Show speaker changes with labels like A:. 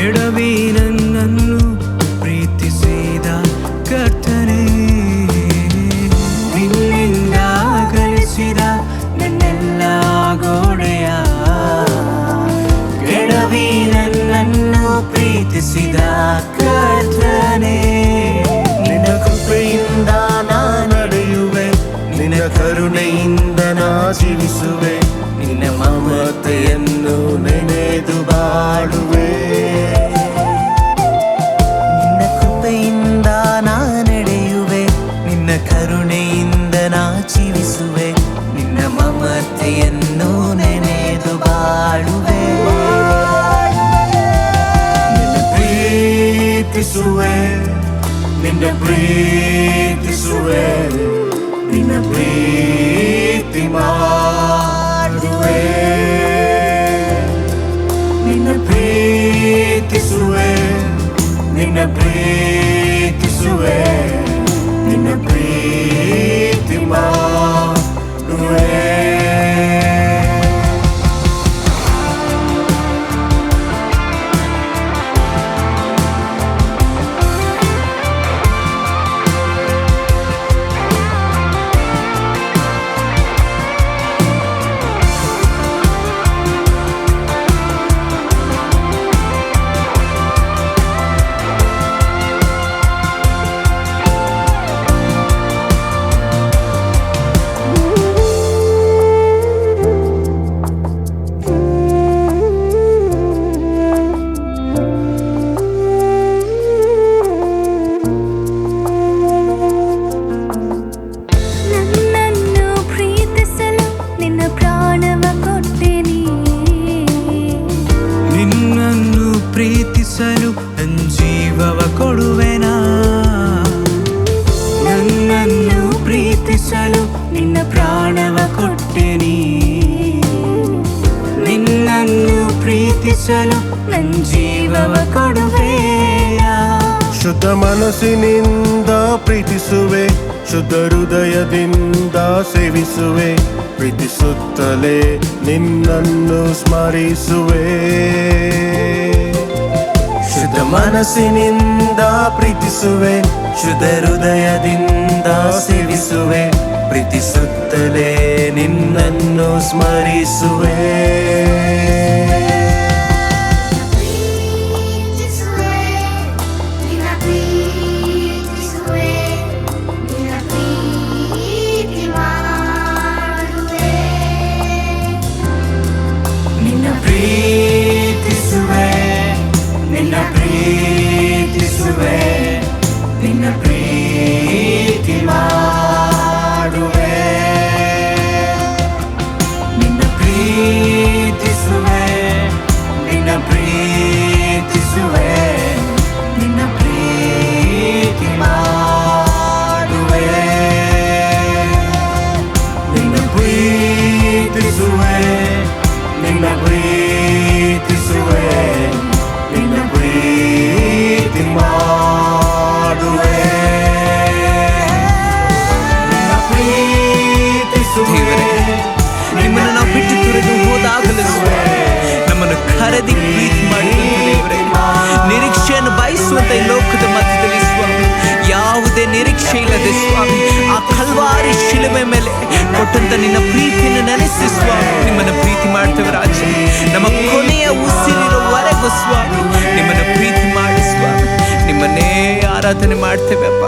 A: ಕೆಡವಿ ನನ್ನನ್ನು ಪ್ರೀತಿಸಿದ ಕರ್ತನೇ, ನಿನ್ನಿಂದ ಗಳಿಸಿದ ನನ್ನೆಲ್ಲ ಗೋಡೆಯ ಕೆಡವಿ ನನ್ನನ್ನು ಪ್ರೀತಿಸಿದ ಕರ್ತನೇ.
B: ನಿನ್ನ ಕೃಪೆಯಿಂದ ನಾ ನಡೆಯುವೆ, ನಿನ್ನ ಕರುಣೆಯಿಂದ ನಾ ಜೀವಿಸುವೆ, ನಿನ್ನ ಮಮತೆಯನ್ನು ನೆನೆದು ಬಾಳುವೆ.
C: ನಿನ್ನ ಕೃಪೆಯಿಂದ ನಾ ನಡೆಯುವೆ, ನಿನ್ನ ಕರುಣೆಯಿಂದ ನಾ ಜೀವಿಸುವೆ, ನಿನ್ನ ಮಮತೆಯನ್ನು ನೆನೆದು ಬಾಳುವೆ.
B: ನಿನ್ನ ಪ್ರೀತಿಸುವೆ, ನಿನ್ನ ಪ್ರೀತಿಸುವೆ, ನಿನ್ನ ಪ್ರೀತಿ ಮಾಡುವೆ. ನಿನ್ನ ಪ್ರೀತಿಸುವೆ, ನಿನ್ನ ಪ್ರೀತಿಸುವೆ, ನಿನ್ನ ಪ್ರೀತಿ ಮಾಡುವೆ.
A: ಪ್ರೀತಿಸಲು ನನ್ನ ಜೀವವ ಕೊಡುವೆನಾ, ನನ್ನನ್ನು ಪ್ರೀತಿಸಲು ನಿನ್ನ ಪ್ರಾಣವ ಕೊಟ್ಟೆನಿ, ನಿನ್ನನ್ನು ಪ್ರೀತಿಸಲು ನನ್ನ ಜೀವವ ಕೊಡುವೆಯಾ.
B: ಶುದ್ಧ ಮನಸ್ಸಿನಿಂದ ಪ್ರೀತಿಸುವೆ, ಶುದ್ಧ ಹೃದಯದಿಂದ ಸೇವಿಸುವೆ, ಪ್ರೀತಿಸುತ್ತಲೇ ನಿನ್ನನ್ನು ಸ್ಮರಿಸುವೆ. ಶುದ್ಧ ಮನಸ್ಸಿನಿಂದ ಪ್ರೀತಿಸುವೆ, ಶುದ್ಧ ಹೃದಯದಿಂದ ಸೇವಿಸುವೆ, ಪ್ರೀತಿಸುತ್ತಲೇ ನಿನ್ನನ್ನು ಸ್ಮರಿಸುವೆ.
A: ನಿನ್ನ ಪ್ರೀತಿಸುವೆ, ನಿನ್ನ ಪ್ರೀತಿಸುವೆ, ನಿನ್ನ ಪ್ರೀತಿ ಮಾಡುವೆ. ನಿನ್ನ ಪ್ರೀತಿಸುವೆ, ನಿನ್ನ ಪ್ರೀತಿಸುವೆ, ನಿನ್ನ ಪ್ರೀತಿ ಮಾಡುವೆ. ನಿನ್ನ ಪ್ರೀತಿಸುವೆ, ನಿನ್ನ ಪ್ರೀತಿಸುವೆ, ನಿನ್ನ ಪ್ರೀತಿ ಮಾಡುವೆ. ನಿನ್ನ ಪ್ರೀತಿಸುವೆ.
C: ನಿಮ್ಮನ್ನು ನಾವು ಬಿಟ್ಟು ತೊರೆದು ಹೋದಾಗಲೂ ನಮ್ಮನ್ನು ಕರೆದಿ ಪ್ರೀತಿ ಮಾಡಿದಂತೆ ನಿರೀಕ್ಷೆಯನ್ನು ಬಯಸುವಂತ ಈ ಲೋಕದ ಮಧ್ಯದಲ್ಲಿ ಸ್ವಾಮಿ, ಯಾವುದೇ ನಿರೀಕ್ಷೆ ಇಲ್ಲದೆ ಸ್ವಾಮಿ, ಆ ಕಲ್ವಾರಿ ಶಿಲುಬೆ ಮೇಲೆ ಕೊಟ್ಟಂತ ನಿನ್ನ ಪ್ರೀತಿಯನ್ನು ನೆನೆಸಿ ಸ್ವಾಮಿ, ನಿಮ್ಮನ್ನು ಪ್ರೀತಿ ಮಾಡ್ತೇವೆ ರಾಜ. ನಮ್ಮ ಕೊನೆಯ ಉಸಿರಿರುವವರೆಗೂ ಸ್ವಾಮಿ ನಿಮ್ಮನ್ನು ಪ್ರೀತಿ ಮಾಡಿ ಸ್ವಾಮಿ, ನಿಮ್ಮನ್ನೇ ಆರಾಧನೆ ಮಾಡ್ತೇವೆ ಅಪ್ಪ.